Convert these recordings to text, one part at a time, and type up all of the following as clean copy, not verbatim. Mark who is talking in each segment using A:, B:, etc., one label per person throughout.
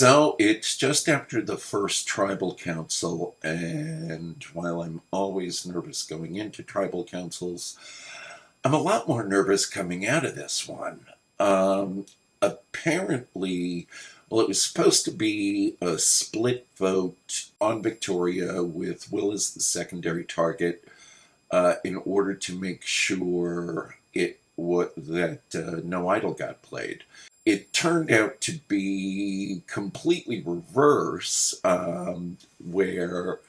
A: So it's just after the first tribal council, and while I'm always nervous going into tribal councils, I'm a lot more nervous coming out of this one. Apparently, well, it was supposed to be a split vote on Victoria with Will as the secondary target in order to make sure that no idol got played. It turned out to be completely reverse, where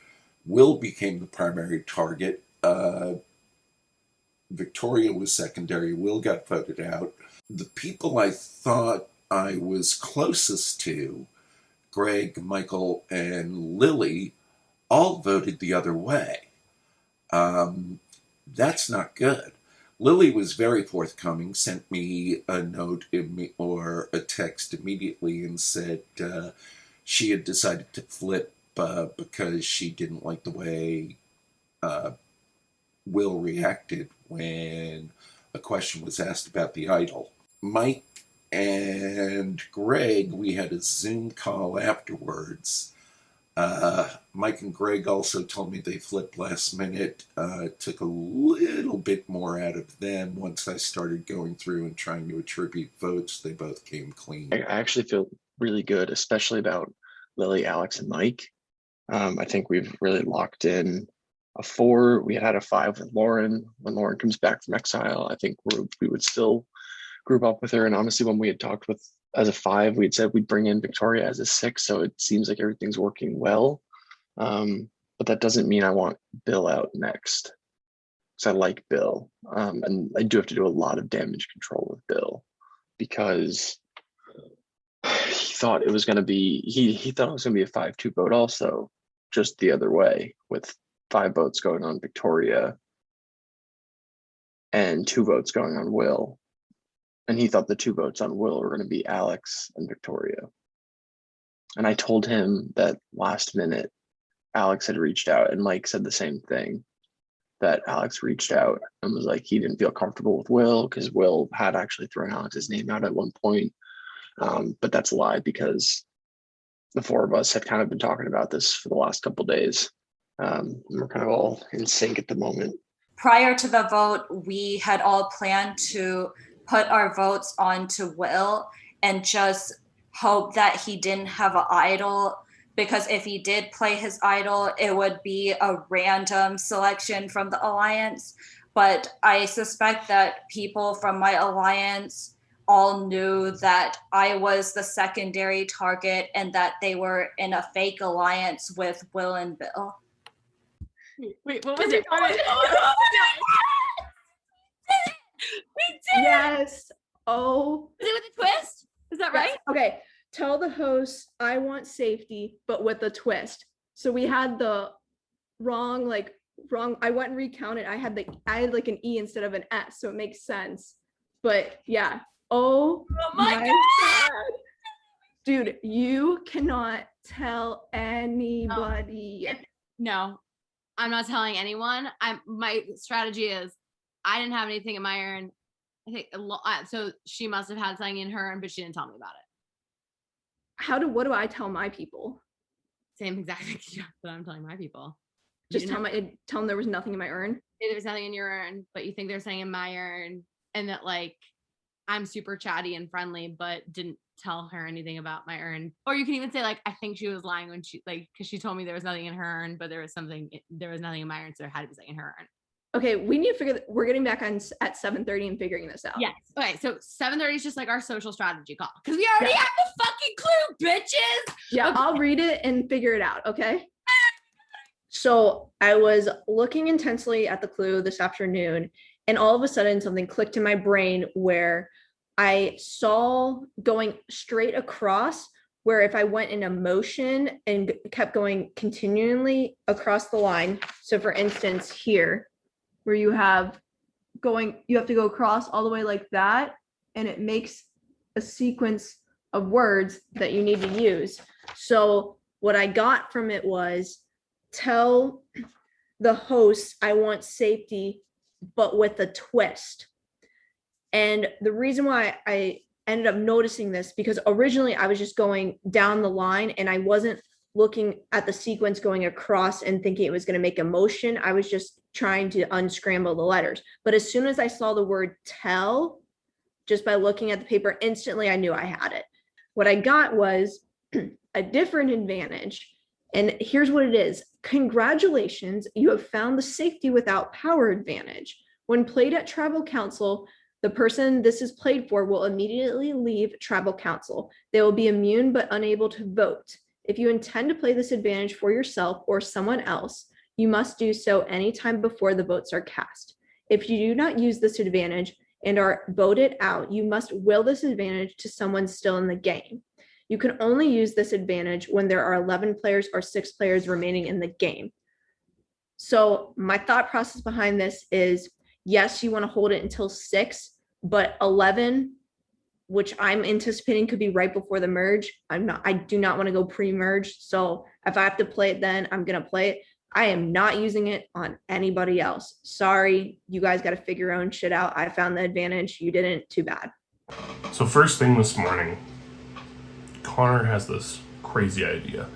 A: Will became the primary target. Victoria was secondary. Will got voted out. The people I thought I was closest to, Greg, Michael, and Lilly, all voted the other way. That's not good. Lilly was very forthcoming, sent me a note or a text immediately and said she had decided to flip because she didn't like the way Will reacted when a question was asked about the idol. Mike and Greg, we had a Zoom call afterwards. Mike and Greg also told me they flipped last minute. It took a little bit more out of them. Once I started going through and trying to attribute votes, they both came clean.
B: I actually feel really good, especially about Lilly, Alex, and Mike. I think we've really locked in a 4. We had a 5 with Lauren. When Lauren comes back from Exile, I think we would still group up with her. And honestly, when we had talked with as a 5, we'd said we'd bring in Victoria as a 6. So it seems like everything's working well. But that doesn't mean I want Bill out next, because I like Bill. And I do have to do a lot of damage control with Bill, because he thought it was going to be, he thought it was going to be a 5-2 vote also, just the other way, with 5 votes going on Victoria and 2 votes going on Will. And he thought the 2 votes on Will were going to be Alex and Victoria. And I told him that last minute Alex had reached out, and Mike said the same thing, that Alex reached out and was like, he didn't feel comfortable with Will because Will had actually thrown Alex's name out at one point. But that's a lie, because the 4 of us had kind of been talking about this for the last couple of days. We're kind of all in sync at the moment.
C: Prior to the vote, we had all planned to put our votes onto Will and just hope that he didn't have an idol, because if he did play his idol, it would be a random selection from the alliance. But I suspect that people from my alliance all knew that I was the secondary target and that they were in a fake alliance with Will and Bill.
D: Wait, what was it?
E: We did. Yes. Oh.
D: Is it with a twist? Is that right?
E: Okay. Tell the host I want safety, but with a twist. So we had the wrong. I went and recounted. I had like an E instead of an S, so it makes sense. But yeah. Oh my God. Dude, you cannot tell anybody.
D: No, I'm not telling anyone. My strategy is, I didn't have anything in my urn. I think so. She must have had something in her urn, but she didn't tell me about it.
E: What do I tell my people?
D: Same exact thing that I'm telling my people.
E: Just tell them there was nothing in my urn.
D: There was nothing in your urn, but you think there's something in my urn, and that like I'm super chatty and friendly, but didn't tell her anything about my urn. Or you can even say like, I think she was lying when she because she told me there was nothing in her urn, but there was nothing in my urn, so there had to be something in her urn.
E: Okay, we need to figure that. We're getting back on at 7:30 and figuring this out.
D: Yes. Okay, so 7:30 is just like our social strategy call, because we already have the fucking clue, bitches.
E: Yeah,
D: okay.
E: I'll read it and figure it out. Okay. So I was looking intensely at the clue this afternoon, and all of a sudden something clicked in my brain where I saw going straight across, where if I went in a motion and kept going continually across the line. So for instance, here, where you have to go across all the way like that, and it makes a sequence of words that you need to use. So what I got from it was, tell the host I want safety, but with a twist. And the reason why I ended up noticing this because originally I was just going down the line and I wasn't looking at the sequence going across and thinking it was going to make a motion. I was just trying to unscramble the letters. But as soon as I saw the word tell, just by looking at the paper, instantly I knew I had it. What I got was a different advantage. And here's what it is. Congratulations, you have found the safety without power advantage. When played at Tribal Council, the person this is played for will immediately leave Tribal Council. They will be immune but unable to vote. If you intend to play this advantage for yourself or someone else, you must do so anytime before the votes are cast. If you do not use this advantage and are voted out, you must will this advantage to someone still in the game. You can only use this advantage when there are 11 players or 6 players remaining in the game. So my thought process behind this is, yes, you want to hold it until 6, but 11, which I'm anticipating could be right before the merge. I do not want to go pre-merge. So if I have to play it then, I'm going to play it. I am not using it on anybody else. Sorry, you guys got to figure your own shit out. I found the advantage. You didn't. Too bad.
F: So first thing this morning, Connor has this crazy idea.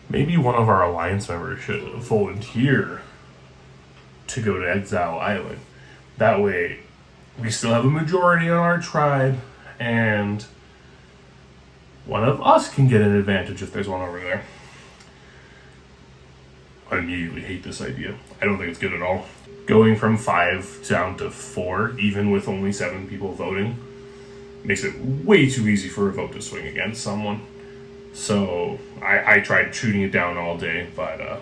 F: Maybe one of our alliance members should volunteer to go to Exile Island. That way, we still have a majority on our tribe, and one of us can get an advantage if there's one over there. I immediately hate this idea. I don't think it's good at all. Going from 5 down to 4, even with only 7 people voting, makes it way too easy for a vote to swing against someone. So I tried shooting it down all day, but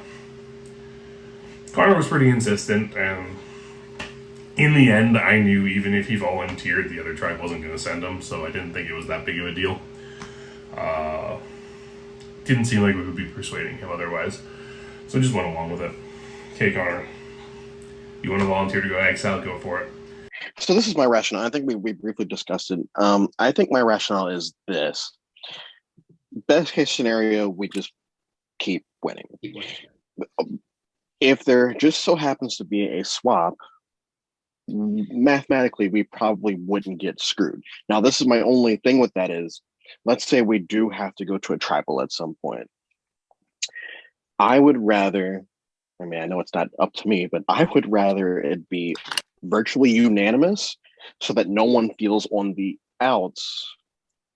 F: Connor was pretty insistent, and in the end, I knew even if he volunteered, the other tribe wasn't going to send him, so I didn't think it was that big of a deal. Didn't seem like we would be persuading him otherwise, so just went along with it. Okay, Connor, you want to volunteer to go Exile? Go for it.
B: So this is my rationale. I think we briefly discussed it. I think my rationale is this. Best case scenario, we just keep winning. If there just so happens to be a swap, mathematically, we probably wouldn't get screwed. Now, this is my only thing with that is, let's say we do have to go to a tribal at some point. I would rather, I mean, I know it's not up to me, but I would rather it be virtually unanimous so that no one feels on the outs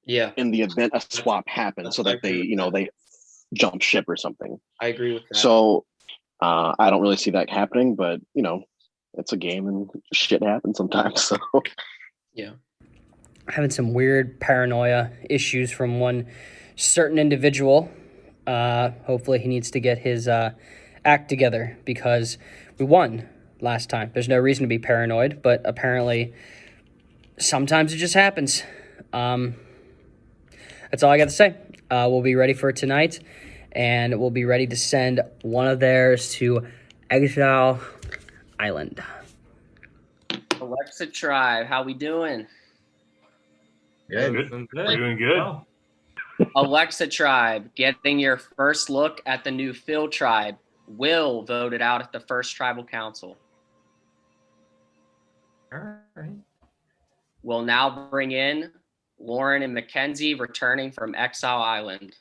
B: in the event a swap happens, so that they jump ship or something.
G: I agree with that.
B: So I don't really see that happening, but it's a game and shit happens sometimes. So
G: yeah,
H: having some weird paranoia issues from one certain individual. Hopefully he needs to get his act together, because we won last time. There's no reason to be paranoid, but apparently sometimes it just happens. That's all I got to say. We'll be ready for tonight, and we'll be ready to send one of theirs to Exile Island.
G: Alexa Tribe, how we doing?
F: Good. We're doing good.
I: Wow.
G: Alexa Tribe, getting your first look at the new Phil Tribe. Will voted out at the first Tribal Council.
I: All right.
G: We'll now bring in Lauren and Mackenzie, returning from Exile Island.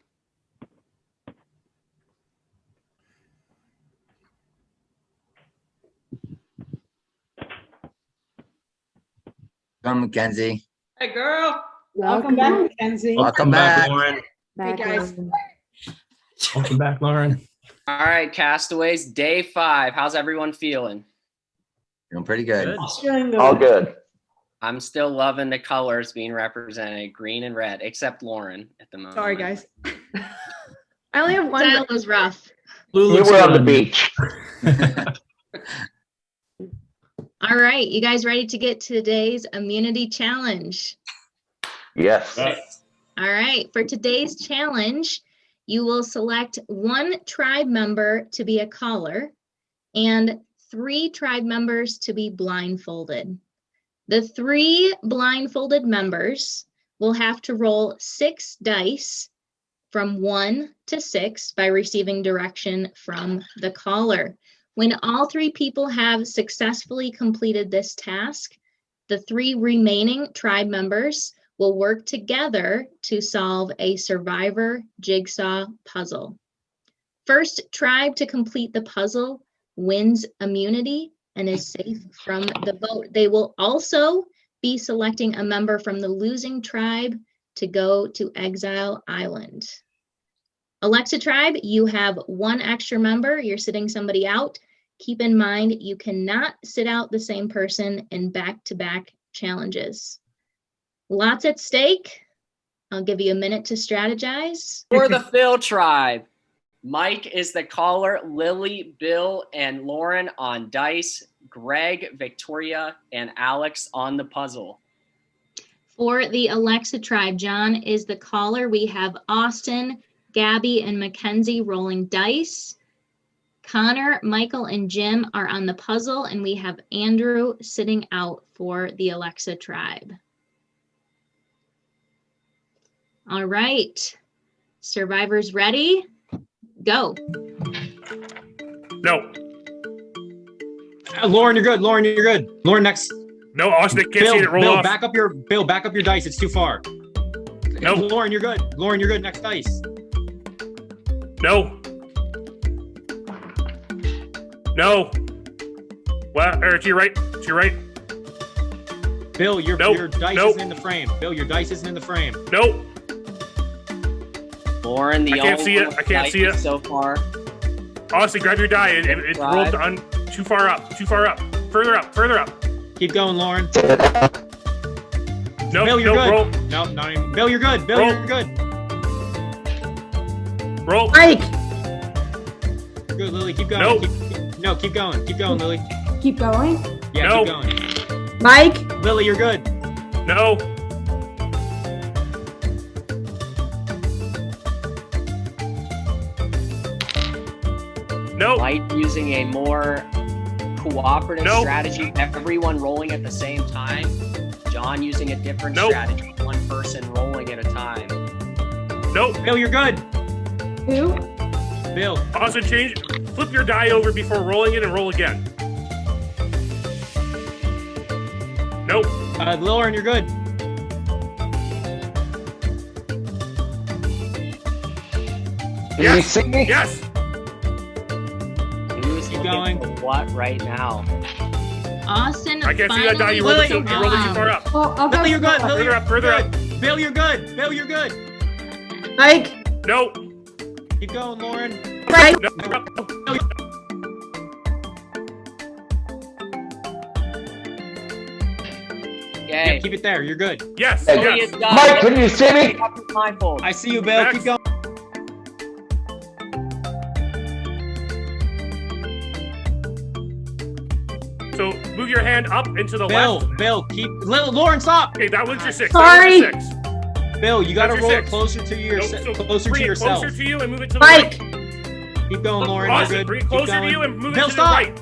J: Come, Mackenzie.
G: Hey, girl.
K: Welcome back, Mackenzie.
J: Welcome back,
I: Lauren.
E: Hey, guys.
I: Welcome back, Lauren.
G: All right, Castaways, day 5. How's everyone feeling?
J: Doing pretty good.
K: Doing good.
J: All good.
G: I'm still loving the colors being represented, green and red, except Lauren at the moment.
E: Sorry, guys. I only have one.
D: That was rough.
I: Blue
J: We
I: looks
J: were on the
I: good.
J: beach.
L: All right, you guys ready to get to today's immunity challenge?
J: Yes.
L: All right, for today's challenge, you will select one tribe member to be a caller and 3 tribe members to be blindfolded. The 3 blindfolded members will have to roll 6 dice from 1 to 6 by receiving direction from the caller. When all 3 people have successfully completed this task, the 3 remaining tribe members will work together to solve a survivor jigsaw puzzle. First tribe to complete the puzzle wins immunity and is safe from the vote. They will also be selecting a member from the losing tribe to go to Exile Island. Alexa tribe, you have one extra member. You're sitting somebody out. Keep in mind, you cannot sit out the same person in back-to-back challenges. Lots at stake. I'll give you a minute to strategize.
G: For the Phil tribe, Mike is the caller, Lily, Bill, and Lauren on dice, Greg, Victoria, and Alex on the puzzle.
L: For the Alexa tribe, John is the caller. We have Austin, Gabby, and Mackenzie rolling dice. Connor, Michael, and Jim are on the puzzle, and we have Andrew sitting out for the Alexa tribe. All right, survivors ready? Go.
F: No.
I: Lauren, you're good. Lauren, you're good. Lauren, next.
F: No, Austin, I can't see it. Roll
I: Bill,
F: off.
I: back up your dice. It's too far.
F: No.
I: Lauren, you're good. Lauren, you're good. Next dice.
F: No. No. Well, or to your right. To your right.
I: Bill, your dice
F: Nope.
I: isn't in the frame. Bill, your dice isn't in the frame.
F: Nope.
G: Lauren, the
F: I can't
G: only
F: see it.
G: one
F: I can't
G: with
F: see it.
G: dice so far.
F: Austin, grab your die. It's rolled on too far up. Too far up. Further up. Further up.
I: Keep going, Lauren.
F: No,
I: Bill, you're
F: no,
I: good.
F: roll.
I: No, not even. Bill, you're good. Bill,
F: Roll.
I: you're good.
F: Roll.
K: Mike,
I: Good, Lily. Keep going.
F: Nope.
I: Keep going. Keep going, Lily.
K: keep going.
I: Yeah,
F: No.
I: keep going.
K: Mike,
I: Lily, you're good.
F: No. Nope.
G: Mike using a more cooperative
F: Nope.
G: strategy, everyone rolling at the same time. John using a different
F: Nope.
G: strategy, one person rolling at a time.
F: Nope.
I: Bill, you're good.
K: who?
I: Bill.
F: Austin, flip your die over before rolling it and roll again. Nope.
I: Lauren, you're good.
J: Can you
F: Yes.
J: see me?
F: Yes.
G: Who's
I: Keep
G: looking
I: going.
G: for what right now?
L: Austin,
F: I can't see that die. You rolled it too far up.
K: Well, I'll go.
I: Bill, you're good. Bill,
F: Further
I: you're
F: up. Further up.
I: good. Bill, you're good. Bill, you're good.
K: Mike,
F: Nope.
I: Keep going, Lauren.
K: Mike,
F: No.
G: Okay.
I: Yeah, keep it there. You're good.
F: Yes.
J: Hey,
G: Lily
F: Yes.
G: is done.
J: Mike, can you see me?
G: Take off your blindfold.
I: I see you, Bill.
F: Next.
I: Keep going.
F: So move your hand up and to the
I: Bill,
F: left.
I: Bill, Lauren, stop.
F: Okay, that one's your 6.
K: Sorry.
F: That one's your 6.
I: Bill, you gotta
F: That's your
I: roll it
F: 6.
I: closer to your
F: Nope, so
I: closer
F: bring
I: to
F: it
I: yourself.
F: closer to you and move it to the
K: Mike,
F: right.
I: Keep going, Lauren.
F: Austin,
I: You're good.
F: bring it
I: Keep
F: closer to
I: going.
F: you and move
I: Bill,
F: it to
I: stop.
F: the right.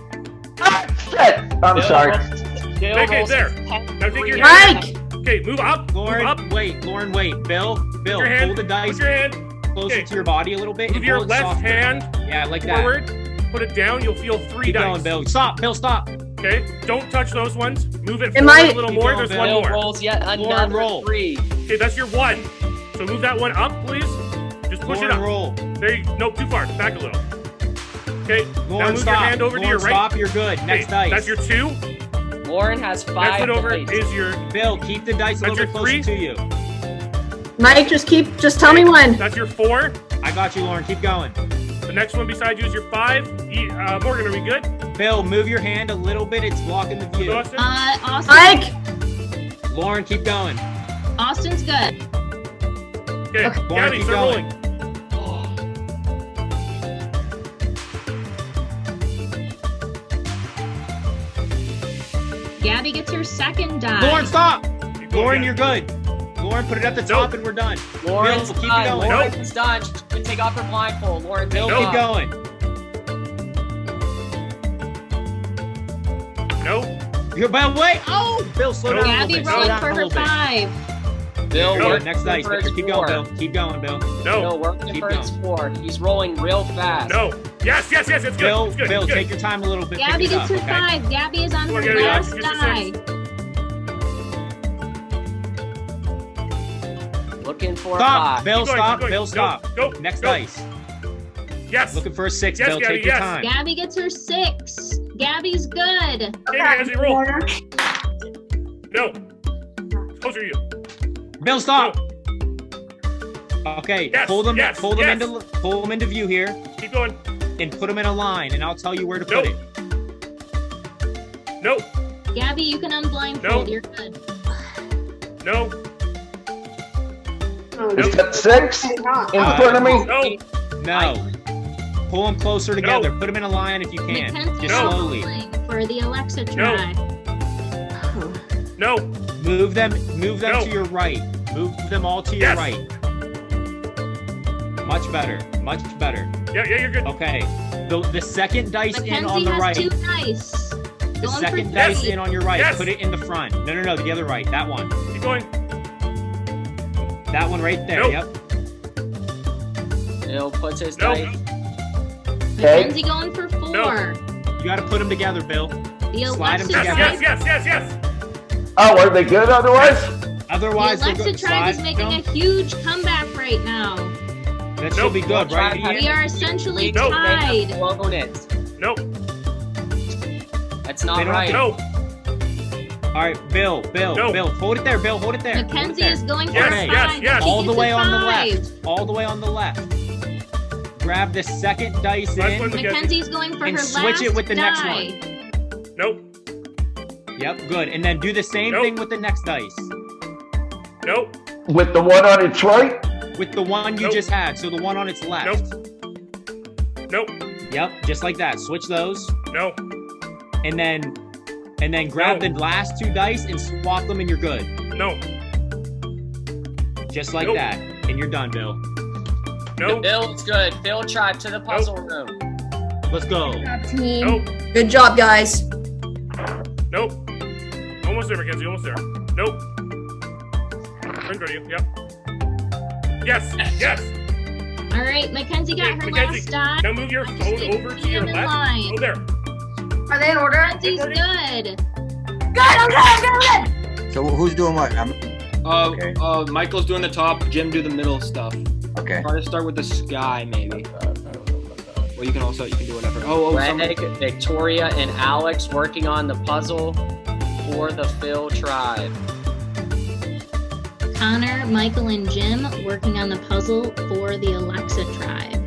J: Ah, shit. I'm
G: Bill
J: sorry.
G: rolls- Bill
F: Okay,
G: rolls
F: there.
G: his 10,
F: Now take your
G: 3,
K: Mike,
F: Okay, move up.
I: Lauren,
F: Move up.
I: wait. Lauren, wait. Bill,
F: Put your hand.
I: hold the dice
F: Put your hand.
I: closer
F: okay.
I: to your body a little bit.
F: Move
I: and
F: your
I: hold it
F: left
I: softer.
F: hand
I: Yeah, like that.
F: forward. Put it down. You'll feel 3
I: Keep
F: dice.
I: going, Bill. Stop. Bill, stop.
F: Okay. Don't touch those ones. Move it
K: Am
F: forward
K: I-
F: a little
I: Keep
F: more.
I: going,
F: There's one
G: Bill
F: more.
G: rolls yet
I: Lauren,
G: another
I: roll.
G: 3.
F: Okay, that's your 1. So move that one up, please. Just push
I: Lauren,
F: it up.
I: roll.
F: There you Nope, too far. Back a little. Okay. Now
I: Lauren,
F: move
I: stop.
F: your hand over
I: Lauren,
F: to your right.
I: stop. You're good.
F: Okay,
I: Next dice.
F: That's your 2.
G: Lauren has 5
F: Next one over
G: dice.
F: is your.
I: Bill, keep the dice a
F: That's
I: little bit
F: your
I: closer
F: 3.
I: to you.
E: Mike, just tell me when.
F: That's your 4.
I: I got you, Lauren. Keep going.
F: The next one beside you is your 5. Morgan, are we good?
I: Bill, move your hand a little bit. It's blocking the view.
F: Austin?
L: Austin,
E: Mike,
I: Lauren, keep going.
L: Austin's good.
F: Okay,
I: Lauren,
F: Gabby,
I: keep
F: start
I: going.
F: rolling.
L: Gabby gets her second die.
I: Lauren, stop.
F: Keep going,
I: Lauren,
F: Gabby.
I: you're good. Lauren, put it at the top and we're done.
G: Lauren's
I: Bill, keep
G: done.
I: going.
G: Lauren's done. She can take off her blindfold. Lauren,
I: Bill,
G: take
I: keep
G: off.
I: going.
F: Nope.
I: You're by the way. Oh, Bill, slow down a little
L: Gabby
I: bit. Slow
L: rolling
I: down
L: for
I: a
L: her
I: little bit.
L: 5.
G: Bill,
F: No.
G: work
I: Next dice,
G: for
I: Victor.
G: his
I: Keep
G: 4.
I: going, Bill. Keep going, Bill.
F: No.
G: Bill, working
I: Keep
G: for his
I: going.
G: 4. He's rolling real fast.
F: No. Yes, it's good.
I: Bill,
F: It's good.
I: Bill,
F: it's good.
I: take your time a little bit.
L: Gabby
I: Pick it
L: gets
I: up,
L: her
I: okay?
L: 5. Gabby is on
F: Come
L: her
F: on, Gabby,
L: last
F: get your
L: die.
F: 6.
G: Looking for a
I: Stop,
G: 5.
I: Bill,
F: Keep going,
I: stop,
F: keep going.
I: Bill,
F: Go,
I: stop.
F: go,
I: Next
F: go.
I: dice.
F: Yes.
I: Looking for a 6,
F: Yes,
I: Bill.
F: Gabby,
I: Take your
F: yes.
I: time.
L: Gabby gets her 6. Gabby's good.
F: Okay, Mackenzie, roll. No. Closer to you.
I: Bill, stop. Okay,
F: Yes,
I: pull them
F: yes,
I: pull them
F: yes.
I: into view here
F: Keep going.
I: and put them in a line, and I'll tell you where to put
F: Nope.
I: it.
F: No.
L: Gabby, you can unblindfold.
F: No.
L: You're good.
F: No.
J: Is that 6 in front of me?
F: No.
I: No. Pull them closer together. Put them in a line if you can.
L: Mackenzie
I: Just
F: No.
I: slowly.
L: for the Alexa
F: No.
L: try.
F: No.
I: Move them
F: No.
I: to your right. Move them all to your
F: Yes.
I: right. Much better. Much better.
F: Yeah, you're good.
I: Okay. The second dice in on
L: Mackenzie
I: the
L: has
I: right.
L: 2 dice.
I: The
L: Going
I: second
L: for
I: dice
L: 3.
I: in on your right.
F: Yes.
I: Put it in the front. No, the other right. That one.
F: Keep going.
I: That one right there.
F: Nope.
I: Yep.
G: Bill puts his
F: Nope.
G: dice.
L: Mackenzie going for 4.
F: No.
I: You got to put them together, Bill.
L: The
I: Slide 'em
L: Alexa
I: together.
F: Yes,
L: tribe,
F: yes.
J: Oh, are they good otherwise?
L: the
I: Otherwise, they'll
L: Alexa
I: go
L: tribe is
I: slide
L: making
I: them.
L: a huge comeback right now.
I: That should be good, right?
G: Nope.
L: We are essentially
F: Nope.
G: They have
L: tied.
G: blown it.
F: Nope.
G: That's not
I: They don't
G: right.
F: No.
I: All right, Bill.
F: No.
I: Hold it there, Bill. Hold it there. Hold it
L: Mackenzie
I: there.
L: is going for
F: Yes,
L: a 5.
F: yes, yes.
L: She
I: All the
L: gets a
I: way on the
L: 5.
I: left. All the way on the left. Grab the second dice
F: Last
I: in.
F: one.
L: Mackenzie's going for
I: And
L: her
I: switch
L: last
I: it with the next
L: die.
F: Nope.
I: Yep, good. And then do the same
F: Nope.
I: thing with the next dice.
F: Nope.
J: With the one on its right?
I: With the one you
F: Nope.
I: just had, so the one on its left.
F: Nope.
I: Yep, just like that. Switch those,
F: No.
I: and then grab
F: No.
I: the last 2 dice and swap them, and you're good.
F: No.
I: Just like
F: Nope.
I: that, and you're done, Bill.
F: No.
G: Bill is good. Bill tribe to the puzzle room.
I: Let's go.
K: Team.
F: Nope.
E: Good job, guys.
F: Nope. Almost there, Mackenzie. Almost there. Nope. Turn to you. Yep. Yes. Yes.
L: All right, Mackenzie got her
F: Mackenzie,
L: last die.
F: now move your phone
L: Stick
F: over to your
L: him in
F: left.
L: line.
F: Oh, there.
K: Are they in order?
L: Mackenzie's good.
K: Good.
M: So who's doing what?
N: Michael's doing the top. Jim do the middle stuff.
M: Okay.
N: Try to start with the sky, maybe. Well, you can do whatever.
G: Greg, Victoria, and Alex working on the puzzle for the Phil tribe.
L: Connor, Michael, and Jim working on the puzzle for the Alexa tribe.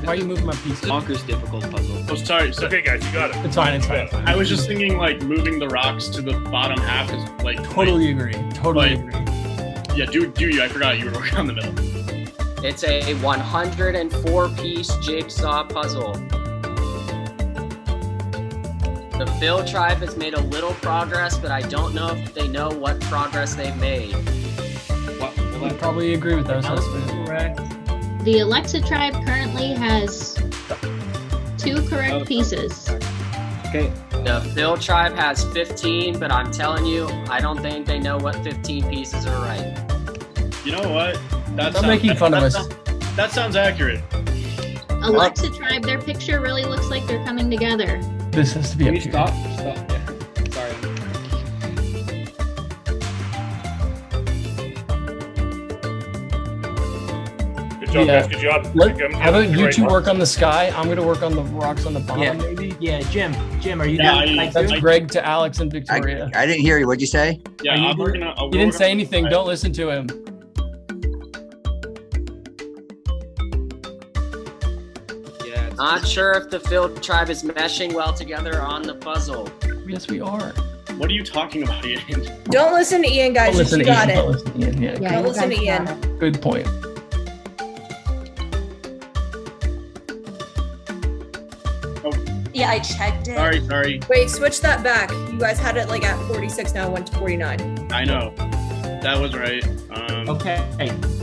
N: Why are you moving my piece? Bonkers difficult puzzle.
O: Oh, sorry.
F: It's okay, guys. You got it.
O: It's fine. It's fine. I was just thinking, like, moving the rocks to the bottom half is like.
N: Totally agree. Totally agree.
O: Yeah, do you? I forgot you were working on the middle.
G: It's a 104-piece jigsaw puzzle. The Phil tribe has made a little progress, but I don't know if they know what progress they've made.
N: I probably agree with those.
L: The Alexa tribe currently has 2 correct pieces.
N: Okay.
G: The Phil tribe has 15, but I'm telling you, I don't think they know what 15 pieces are right.
O: You know what?
N: Stop making fun of us.
O: That sounds accurate.
L: Alexa tribe, their picture really looks like they're coming together.
N: This has to be. Can you stop? Stop. Yeah. Sorry.
F: Good job, guys. Good job.
N: How about you two work on the sky? I'm gonna work on the rocks on the bottom, maybe.
I: Yeah, Jim, are you
N: That's Greg to Alex and Victoria.
M: I didn't hear you. What'd you say?
O: Yeah, I'm working on.
N: You didn't say anything. Don't listen to him.
G: Not sure if the Phil tribe is meshing well together on the puzzle.
N: Yes, we are.
O: What are you talking about, Ian?
E: Don't listen to Ian, guys.
N: Don't listen
E: You
N: to
E: got
N: Ian.
E: it.
N: Don't listen to Ian. Yeah.
E: Don't listen to Ian.
N: Good point.
C: Yeah, I checked it.
O: Sorry.
E: Wait, switch that back. You guys had it like at 46 now, it went to 49.
O: I know. That was right.
I: Okay.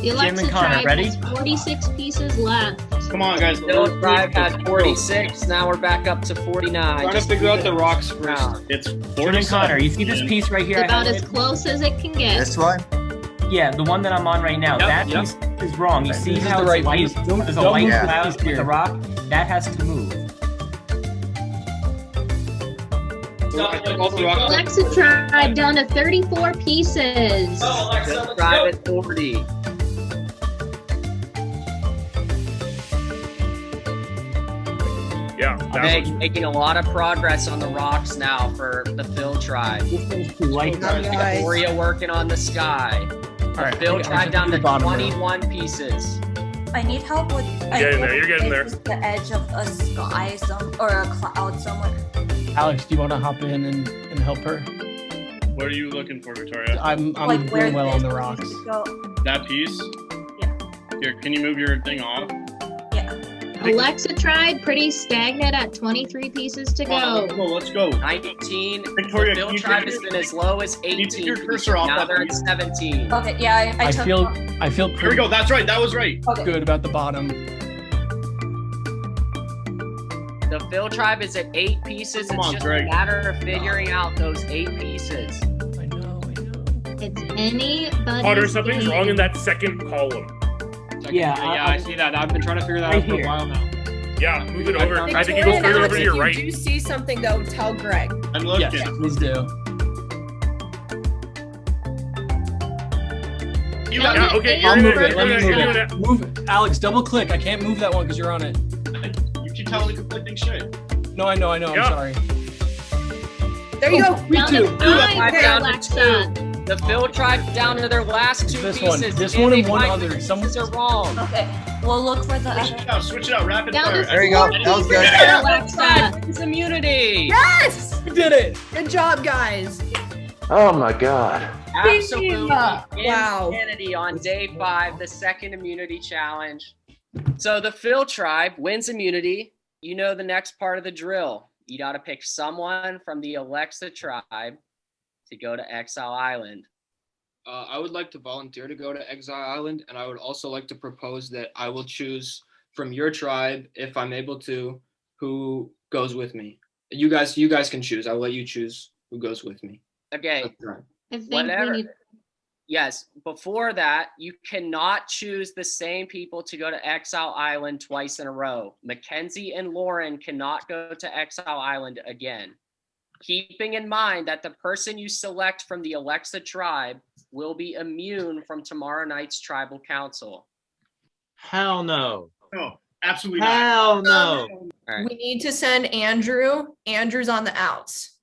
L: The Alexa tribe has 46 pieces left.
O: Come on, guys.
G: Phil tribe had 46. Now we're back up to 49.
N: Trying to figure out the rocks first.
O: It's
I: Jim
O: 40.
I: and Connor, you see this piece right here?
L: It's about as close as it can get.
M: This one?
I: Yeah, the one that I'm on right now.
O: Yep,
I: that
O: yep.
I: piece is wrong. You see
N: This is
I: how
N: the
I: it's
N: right
I: white?
N: piece. Don't
I: There's a
N: move
I: white
N: the
I: cloud
N: piece
I: with
N: here.
I: the rock. That has to move.
L: Alexa tribe down to 34 pieces.
G: Fill tribe at 40.
F: Yeah,
G: Making a lot of progress on the rocks now for the Phil tribe. Victoria working on the sky.
N: Alright,
G: Phil tribe down to
N: bottom
G: 21 pieces.
C: I need help with.
F: Getting there, you're getting there.
C: The edge of a sky, or a cloud somewhere.
N: Alex, do you want to hop in and help her?
O: What are you looking for, Victoria?
N: I'm
C: Like where
N: doing well on the
C: this
N: rocks.
C: needs to go.
O: That piece?
C: Yeah.
O: Here, can you move your thing off?
L: Alexa tribe pretty stagnant at 23 pieces to go.
O: Let's go.
G: 19.
O: Victoria,
G: the Phil
O: can you
G: tribe
O: take
G: has been as low as 18.
O: take your cursor off
G: now
O: that
G: they're at
O: piece?
G: 17.
C: Okay, yeah, I took
N: feel
O: Here we
N: pretty
O: go. That's right. That was right.
N: good about the bottom.
G: The Phil tribe is at 8 pieces.
O: Come
G: It's
O: on,
G: just
O: Greg.
G: a matter of figuring out those 8 pieces.
N: I know.
L: It's anybody's
F: Connor, something's
L: game.
F: wrong in that second column.
I: Yeah,
O: I see that. I've been trying to figure that
I: Right
O: out for a
I: here.
O: while now.
F: Yeah, move it over. I think
P: Victoria
F: it goes
P: and
F: further
P: Alex,
F: over to your
P: if
F: right.
P: you do see something though, tell Greg.
O: I'm looking.
N: Yes, please do.
O: You
L: Down
O: got
L: to
F: okay,
N: I'll
F: you're
N: move
F: doing
N: it.
F: it.
N: Let me
F: You're
N: move
F: doing
N: it. Move it. Alex, double click. I can't move that one because you're on it.
O: You keep telling me conflicting shit.
N: No, I know. I'm
F: Yeah.
N: sorry.
P: There you go.
L: Down to 5 for
G: down to
L: Alexa.
G: 2. The Phil tribe down to their last 2
N: This
G: pieces.
N: one. This
G: and
N: one
G: they
N: and one
G: find
N: other.
G: the
N: Some-
G: pieces are wrong.
C: Okay, we'll look for the
O: Switch
C: other.
O: it out. Switch it out. Rapid
L: Down
O: fire.
L: to
M: There you go.
L: 4
M: That was
L: pieces
M: good.
L: for
G: Alexa,
L: Alexa.
G: it's immunity.
P: Yes!
N: We did it.
P: Good job, guys.
J: Oh my God.
G: Absolutely.
P: Wow.
G: Insanity on day 5, the second immunity challenge. So the Phil tribe wins immunity. You know the next part of the drill. You got to pick someone from the Alexa tribe to go to Exile Island.
Q: I would like to volunteer to go to Exile Island, and I would also like to propose that I will choose from your tribe, if I'm able to, who goes with me. You guys can choose. I'll let you choose who goes with me.
G: Okay.
L: I think
G: Whatever.
L: we need.
G: Yes, before that, you cannot choose the same people to go to Exile Island twice in a row. Mackenzie and Lauren cannot go to Exile Island again. Keeping in mind that the person you select from the Alexa tribe will be immune from tomorrow night's tribal council.
I: Hell no.
O: No, absolutely not.
I: Hell no.
G: All right.
P: We need to send Andrew. Andrew's on the outs.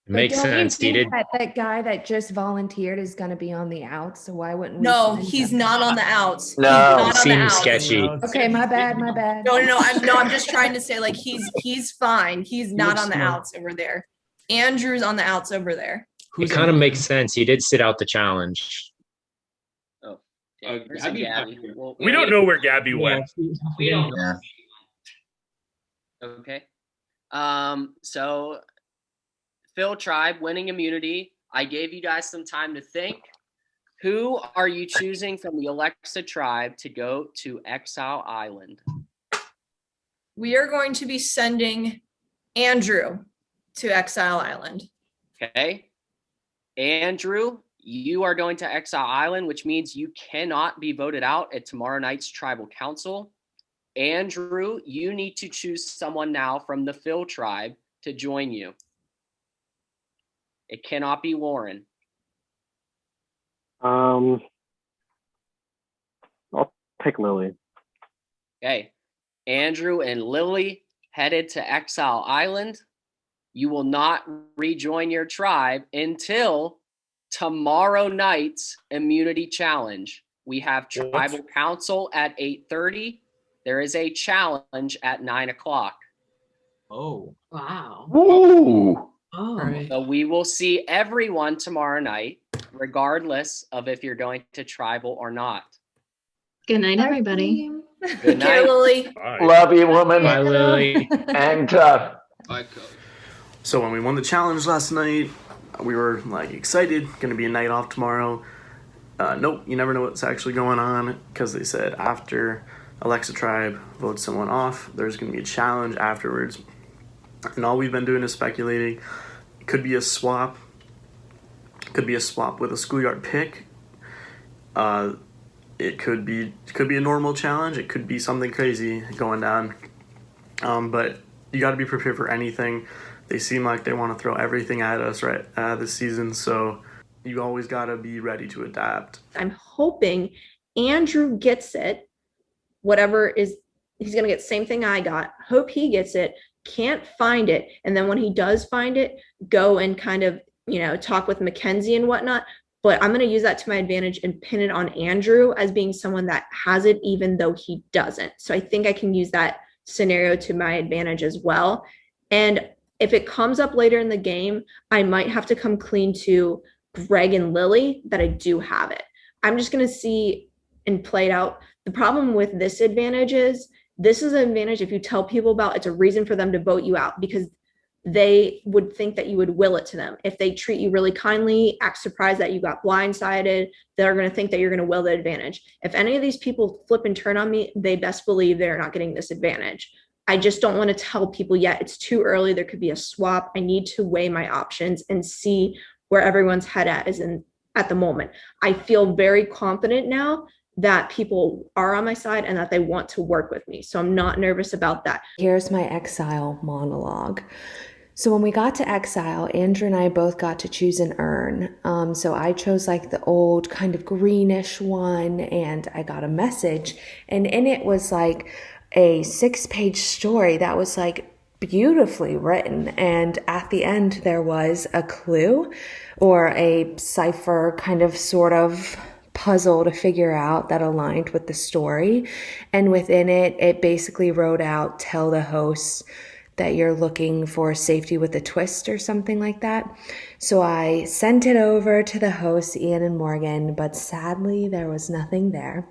R: Makes
S: Don't you
R: sense. He
S: think
R: did.
S: that guy that just volunteered is going to be on the outs, so why wouldn't we?
P: No,
S: send
P: he's
S: him?
P: not on the outs.
J: No.
P: He's not on the
R: Seems
P: outs.
R: sketchy.
S: Okay, my bad, my bad.
P: No. I'm just trying to say like he's fine. He's not
N: looks
P: on the
N: smart.
P: outs over there. Andrew's on the outs over there.
R: It kind of makes sense. He did sit out the challenge.
G: Oh,
Q: Uh,
G: there's a
Q: Gabby-
G: Gabby. Well,
F: We don't know where Gabby went.
G: We don't know.
M: Yeah.
G: Okay. So Phil tribe winning immunity. I gave you guys some time to think. Who are you choosing from the Alexa tribe to go to Exile Island?
P: We are going to be sending Andrew to Exile Island.
G: Okay. Andrew, you are going to Exile Island, which means you cannot be voted out at tomorrow night's tribal council. Andrew, you need to choose someone now from the Phil tribe to join you. It cannot be Lauren.
T: I'll pick Lily.
G: Okay. Andrew and Lily headed to Exile Island. You will not rejoin your tribe until tomorrow night's immunity challenge. We have tribal council at 8:30. There is a challenge at 9 o'clock.
I: Oh. Wow.
J: Woo!
I: Oh.
G: So we will see everyone tomorrow night, regardless of if you're going to tribal or not.
L: Good night, everybody.
G: Good night.
P: Lily.
J: Love you, woman.
R: Bye, Lily.
J: Hang tough.
Q: Bye, Cody.
U: So when we won the challenge last night, we were like excited. Gonna be a night off tomorrow. Nope, you never know what's actually going on because they said after Alexa Tribe votes someone off, there's gonna be a challenge afterwards. And all we've been doing is speculating. It could be a swap. Could be a swap with a schoolyard pick. It could be a normal challenge. It could be something crazy going down. But you got to be prepared for anything. They seem like they want to throw everything at us right this season, so you always got to be ready to adapt.
E: I'm hoping Andrew gets it, whatever is, he's going to get the same thing I got. Hope he gets it, can't find it. And then when he does find it, go and kind of, talk with Mackenzie and whatnot. But I'm going to use that to my advantage and pin it on Andrew as being someone that has it, even though he doesn't. So I think I can use that scenario to my advantage as well. And if it comes up later in the game, I might have to come clean to Greg and Lilly that I do have it. I'm just going to see and play it out. The problem with this advantage is this is an advantage if you tell people about, it's a reason for them to vote you out because they would think that you would will it to them. If they treat you really kindly, act surprised that you got blindsided, they're going to think that you're going to will the advantage. If any of these people flip and turn on me, they best believe they're not getting this advantage. I just don't want to tell people yet. It's too early. There could be a swap. I need to weigh my options and see where everyone's head at the moment. I feel very confident now that people are on my side and that they want to work with me. So I'm not nervous about that.
S: Here's my Exile monologue. So when we got to Exile, Andrew and I both got to choose an urn. So I chose like the old kind of greenish one, and I got a message, and in it was like a 6-page story that was like beautifully written. And at the end, there was a clue or a cipher kind of sort of puzzle to figure out that aligned with the story. And within it, it basically wrote out, tell the host that you're looking for safety with a twist or something like that. So I sent it over to the hosts, Ian and Morgan, but sadly there was nothing there.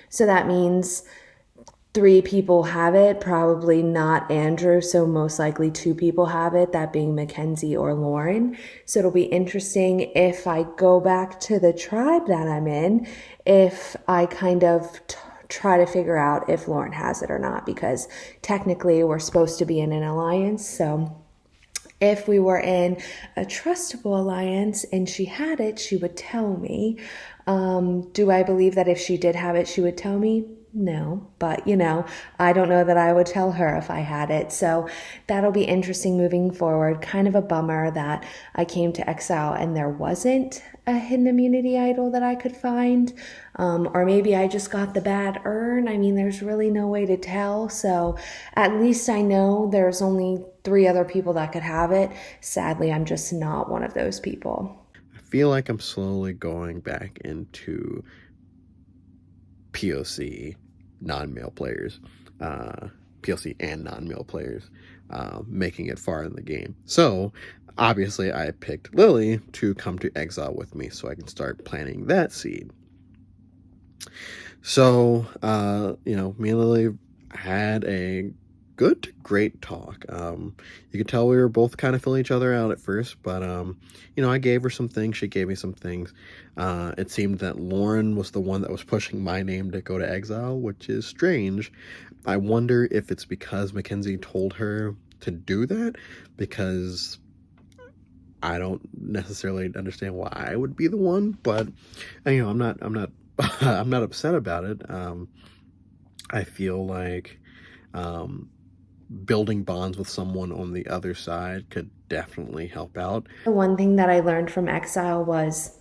S: So that means 3 people have it, probably not Andrew, so most likely 2 people have it, that being Mackenzie or Lauren. So it'll be interesting if I go back to the tribe that I'm in, if I kind of try to figure out if Lauren has it or not, because technically we're supposed to be in an alliance. So if we were in a trustable alliance and she had it, she would tell me. Do I believe that if she did have it, she would tell me? No, but I don't know that I would tell her if I had it. So that'll be interesting moving forward. Kind of a bummer that I came to Exile and there wasn't a hidden immunity idol that I could find. Or maybe I just got the bad urn. I mean, there's really no way to tell. So at least I know there's only 3 other people that could have it. Sadly, I'm just not one of those people.
T: I feel like I'm slowly going back into POC non-male players, POC and non-male players, making it far in the game. So obviously I picked Lilly to come to Exile with me so I can start planting that seed. So, me and Lilly had a good to great talk. You could tell we were both kind of filling each other out at first, but I gave her some things, she gave me some things. It seemed that Lauren was the one that was pushing my name to go to Exile, which is strange. I wonder if it's because Mackenzie told her to do that, because I don't necessarily understand why I would be the one, but I'm not I'm not upset about it. I feel like building bonds with someone on the other side could definitely help out.
S: The one thing that I learned from Exile was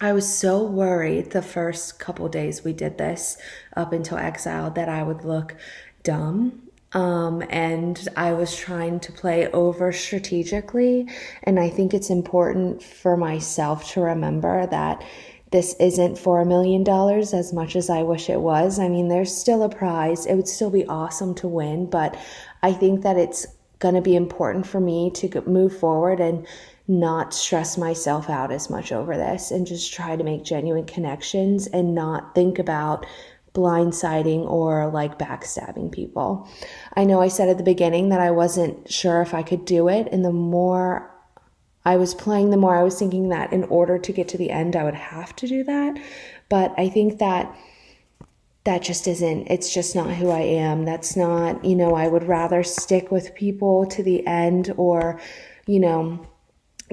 S: I was so worried the first couple days we did this up until Exile that I would look dumb. And I was trying to play over strategically. And I think it's important for myself to remember that this isn't for $1 million as much as I wish it was. I mean, there's still a prize. It would still be awesome to win, but I think that it's going to be important for me to move forward and not stress myself out as much over this and just try to make genuine connections and not think about blindsiding or like backstabbing people. I know I said at the beginning that I wasn't sure if I could do it, and the more I was playing, the more I was thinking that in order to get to the end, I would have to do that. But I think that just isn't, it's just not who I am. That's not, I would rather stick with people to the end or,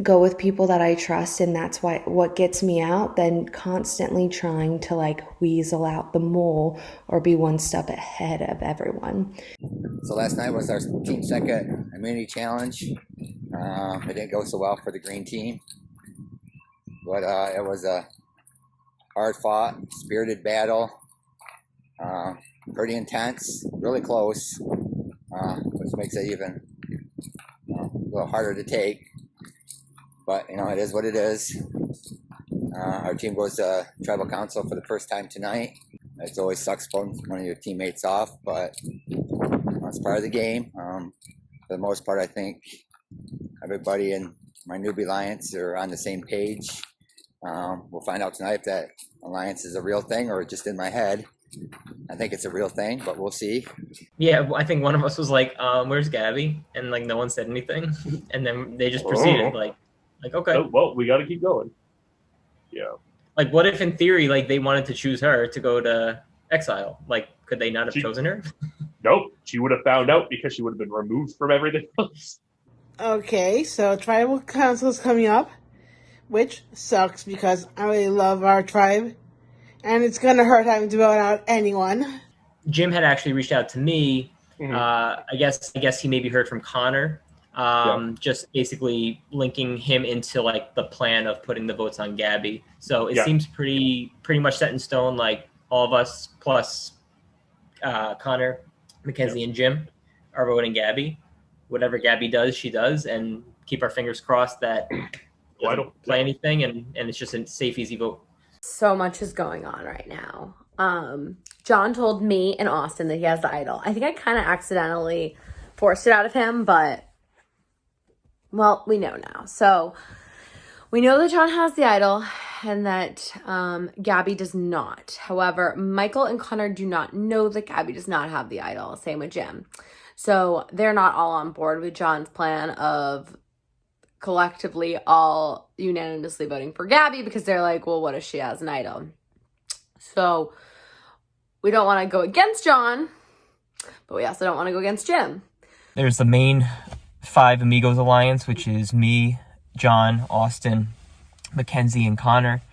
S: go with people that I trust. And that's what gets me out than constantly trying to like weasel out the mole or be one step ahead of everyone.
V: So last night was our team second immunity challenge.
A: It didn't go so well for the green team, but it was a hard-fought, spirited battle. Pretty intense, really close, which makes it even a little harder to take. But it is what it is. Our team goes to tribal council for the first time tonight. It always sucks pulling one of your teammates off, but it's part of the game. For the most part, I think everybody in my newbie alliance are on the same page. We'll find out tonight if that alliance is a real thing or just in my head. I think it's a real thing, but we'll see.
R: Yeah, I think one of us was like, where's Gaby? And like no one said anything. And then they just proceeded like okay.
F: Oh, well, we got to keep going. Yeah.
R: Like what if in theory, like they wanted to choose her to go to Exile? Like, could they not have chosen her?
F: Nope. She would have found out because she would have been removed from everything else.
V: Okay, so tribal council is coming up, which sucks because I really love our tribe. And it's going to hurt having to vote out anyone.
R: Jim had actually reached out to me. I guess he maybe heard from Connor. Just basically linking him into like the plan of putting the votes on Gaby. So it seems pretty much set in stone. Like all of us plus Connor, Mackenzie, and Jim are voting Gaby. Whatever Gaby does, she does, and keep our fingers crossed that doesn't play anything, and it's just a safe, easy vote.
S: So much is going on right now. John told me and Austin that he has the idol. I think I kind of accidentally forced it out of him, but well, we know now. So we know that John has the idol and that Gaby does not. However, Michael and Connor do not know that Gaby does not have the idol. Same with Jim. So they're not all on board with John's plan of collectively all unanimously voting for Gaby because they're like, well, what if she has an idol? So we don't want to go against John, but we also don't want to go against Jim.
W: There's the main 5 Amigos Alliance, which is me, John, Austin, Mackenzie, and Connor.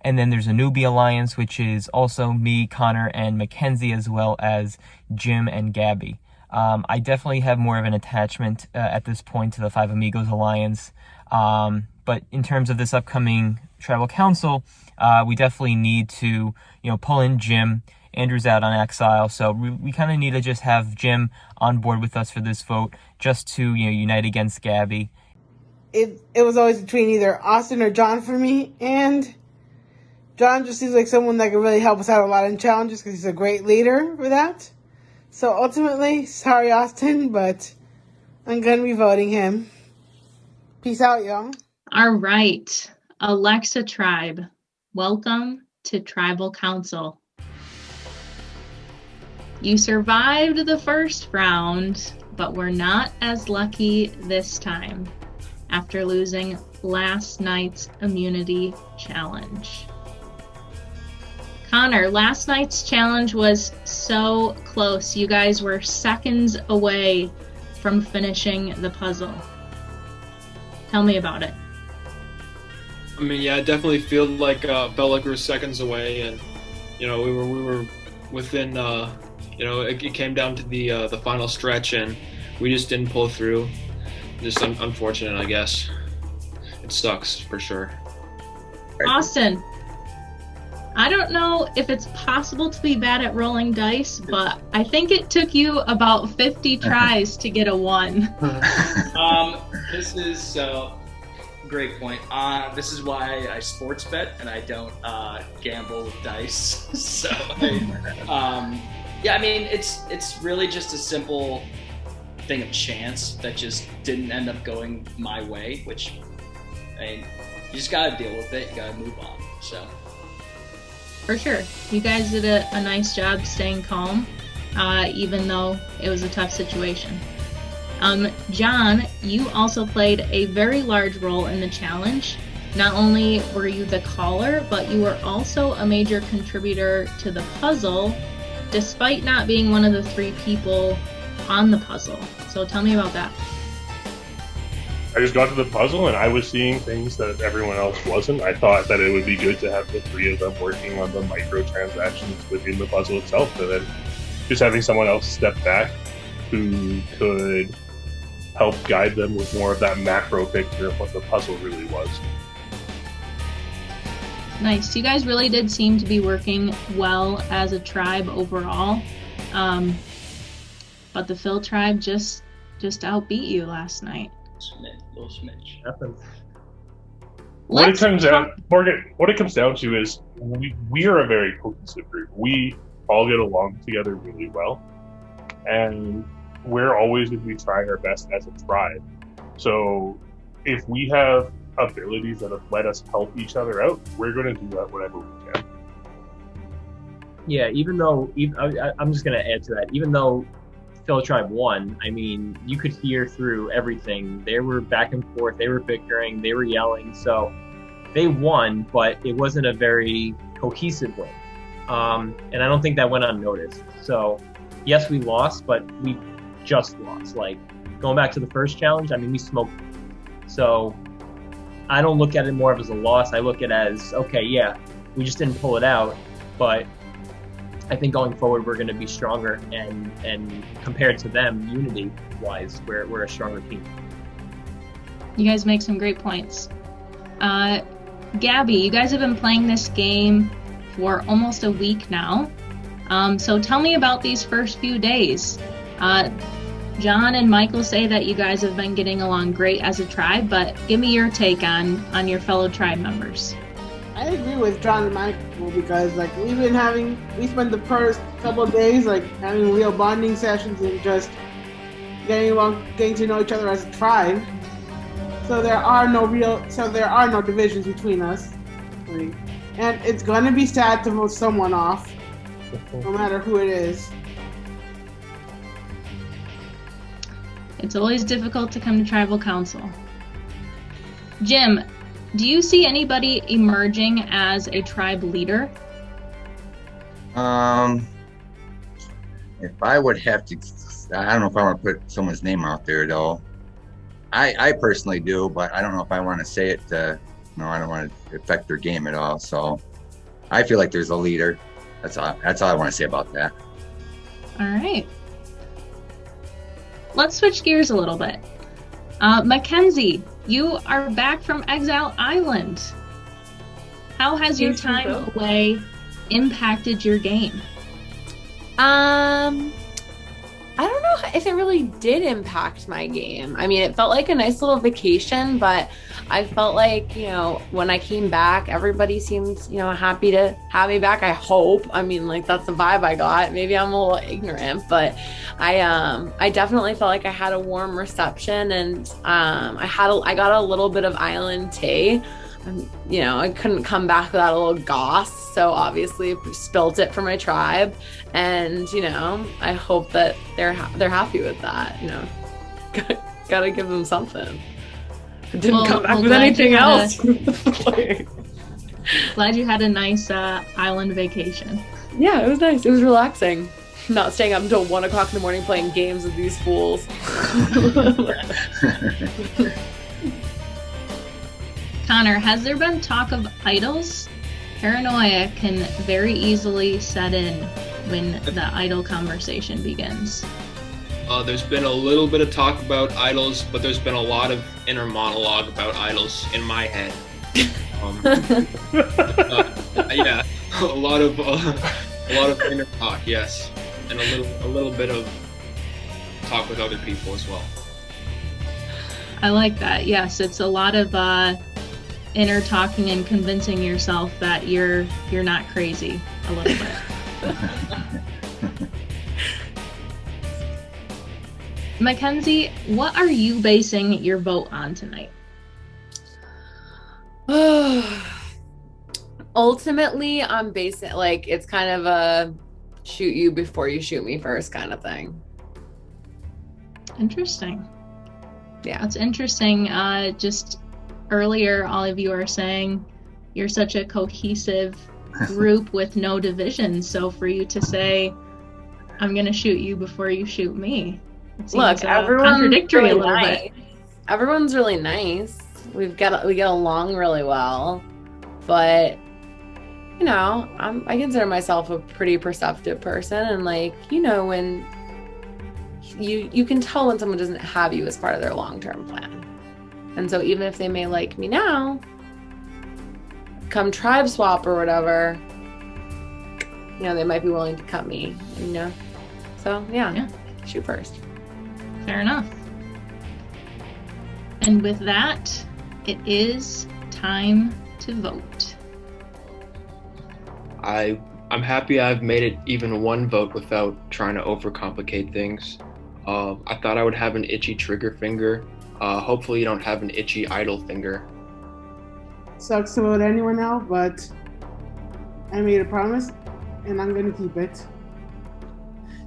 W: And then there's a Newbie Alliance, which is also me, Connor, and Mackenzie, as well as Jim and Gaby. I definitely have more of an attachment at this point to the 5 Amigos Alliance. But in terms of this upcoming tribal council, we definitely need to, pull in Jim. Andrew's out on Exile, so we kind of need to just have Jim on board with us for this vote, just to, unite against Gaby.
V: It was always between either Austin or John for me, and John just seems like someone that can really help us out a lot in challenges because he's a great leader for that. So ultimately, sorry Austin, but I'm going to be voting him. Peace out, y'all.
L: All right. Alexa Tribe, welcome to Tribal Council. You survived the first round, but were not as lucky this time after losing last night's immunity challenge. Connor, last night's challenge was so close. You guys were seconds away from finishing the puzzle. Tell me about it.
Q: I mean, yeah, I definitely felt like we were seconds away, and we were within. It came down to the final stretch, and we just didn't pull through. Just unfortunate, I guess. It sucks for sure.
L: Austin, I don't know if it's possible to be bad at rolling dice, but I think it took you about 50 tries to get a 1.
X: This is great point. This is why I sports bet and I don't gamble with dice. So, yeah, I mean, it's really just a simple thing of chance that just didn't end up going my way, which, I mean, you just got to deal with it. You got to move on. So.
L: For sure. You guys did a nice job staying calm, even though it was a tough situation. John, you also played a very large role in the challenge. Not only were you the caller, but you were also a major contributor to the puzzle, despite not being one of the 3 people on the puzzle. So tell me about that.
F: I just got to the puzzle and I was seeing things that everyone else wasn't. I thought that it would be good to have the 3 of them working on the microtransactions within the puzzle itself, and then just having someone else step back who could help guide them with more of that macro picture of what the puzzle really was.
L: Nice. You guys really did seem to be working well as a tribe overall. But the Phil tribe just outbeat you last night.
X: Little smidge.
F: What it comes down to is we are a very cohesive group. We all get along together really well, and we're always going to be trying our best as a tribe. So if we have abilities that let us help each other out, we're going to do that whenever we can.
R: Yeah, I'm just going to add to that. Even though Phil Tribe won, I mean, you could hear through everything. They were back and forth. They were bickering. They were yelling. So they won, but it wasn't a very cohesive win. And I don't think that went unnoticed. So yes, we lost, but we just lost. Like, going back to the first challenge, I mean, we smoked them. So I don't look at it more of as a loss. I look at it as, okay, yeah, we just didn't pull it out, but I think going forward we're going to be stronger, and compared to them, unity-wise, we're a stronger team.
L: You guys make some great points. Gabby, you guys have been playing this game for almost a week now. So tell me about these first few days. John and Michael say that you guys have been getting along great as a tribe, but give me your take on your fellow tribe members.
V: I agree with John and Michael because we spent the first couple of days having real bonding sessions and just getting to know each other as a tribe. So there are no divisions between us. And it's gonna be sad to vote someone off, no matter who it is.
L: It's always difficult to come to tribal council. Jim, do you see anybody emerging as a tribe leader?
A: If I would have to, I don't know if I want to put someone's name out there though. I personally do, but I don't know if I want to say it I don't want to affect their game at all. So I feel like there's a leader. That's all I want to say about that.
L: All right. Let's switch gears a little bit. Mackenzie, you are back from Exile Island. How has your time away impacted your game?
B: I don't know if it really did impact my game. I mean, it felt like a nice little vacation, but I felt like, when I came back, everybody seemed, happy to have me back. I hope. I mean, that's the vibe I got. Maybe I'm a little ignorant, but I definitely felt like I had a warm reception, and I got a little bit of island tea. I couldn't come back without a little goss, so obviously spilt it for my tribe, and I hope that they're happy with that. Gotta give them something. I didn't come back with anything else.
L: Glad you had a nice island vacation.
B: Yeah, it was nice. It was relaxing. Not staying up until 1 o'clock in the morning playing games with these fools.
L: Connor, has there been talk of idols? Paranoia can very easily set in when the idol conversation begins.
Q: There's been a little bit of talk about idols, but there's been a lot of inner monologue about idols in my head. Yeah, a lot of inner talk, yes, and a little bit of talk with other people as well.
L: I like that. Yes, it's a lot of inner talking and convincing yourself that you're not crazy a little bit. Mackenzie, what are you basing your vote on tonight?
B: Ultimately, I'm basing it's kind of a shoot you before you shoot me first kind of thing.
L: Interesting. Yeah, it's interesting. Just earlier, all of you are saying you're such a cohesive group with no division. So for you to say, I'm going to shoot you before you shoot me.
B: Look, everyone's
L: contradictory
B: really
L: a little
B: nice.
L: bit.
B: Everyone's really nice. We get along really well, but I consider myself a pretty perceptive person, and when you can tell when someone doesn't have you as part of their long-term plan. And so even if they may like me now, come tribe swap or whatever, you know, they might be willing to cut me, you know? So yeah. Shoot first.
L: Fair enough. And with that, it is time to vote.
Q: I'm happy I've made it even one vote without trying to overcomplicate things. I thought I would have an itchy trigger finger. Hopefully you don't have an itchy idle finger.
V: Sucks to vote anyone now, but I made a promise and I'm gonna keep it.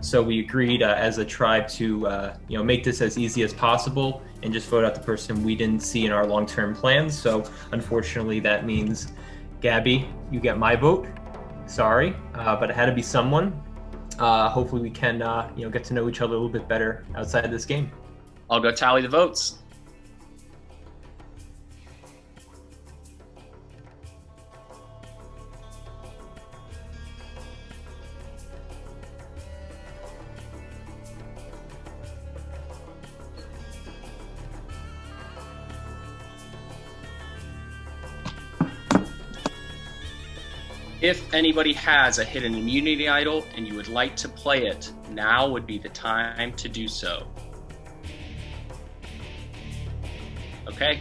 R: So we agreed as a tribe to make this as easy as possible and just vote out the person we didn't see in our long-term plans. So unfortunately that means Gaby, you get my vote. Sorry, but it had to be someone. Hopefully we can get to know each other a little bit better outside of this game.
G: I'll go tally the votes. If anybody has a hidden immunity idol and you would like to play it, now would be the time to do so. Okay.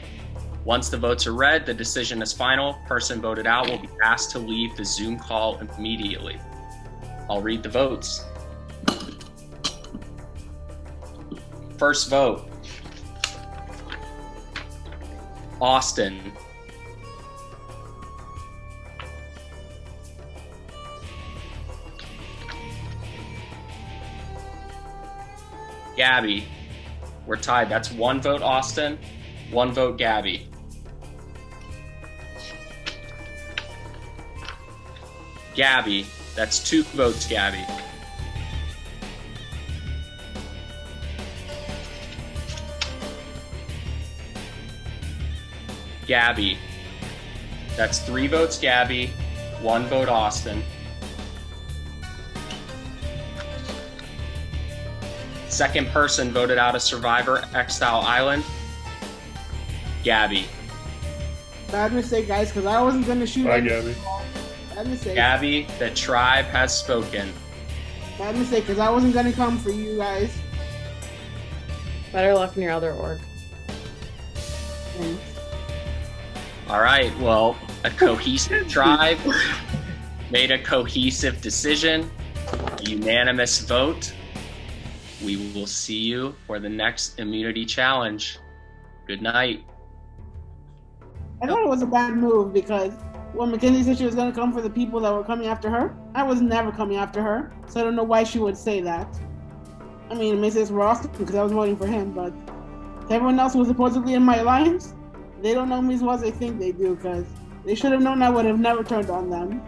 G: Once the votes are read, the decision is final. Person voted out will be asked to leave the Zoom call immediately. I'll read the votes. First vote. Austin. Gaby. We're tied. That's one vote Austin, one vote Gaby. Gaby. That's two votes Gaby. Gaby. That's three votes Gaby, one vote Austin. Second person voted out of Survivor Exile Island. Gaby.
V: Bad mistake, guys, because I wasn't going to shoot.
F: Bye, Gaby.
V: Bad mistake.
G: Gaby, the tribe has spoken.
V: Bad mistake, because I wasn't going to come for you guys.
B: Better luck in your other org.
V: Thanks.
G: All right, well, a cohesive tribe made a cohesive decision, a unanimous vote. We will see you for the next immunity challenge. Good night.
V: I thought it was a bad move because when Mackenzie said she was going to come for the people that were coming after her, I was never coming after her. So I don't know why she would say that. I mean, it makes sense for Austin because I was voting for him, but everyone else who was supposedly in my alliance, they don't know me as well as they think they do because they should have known I would have never turned on them.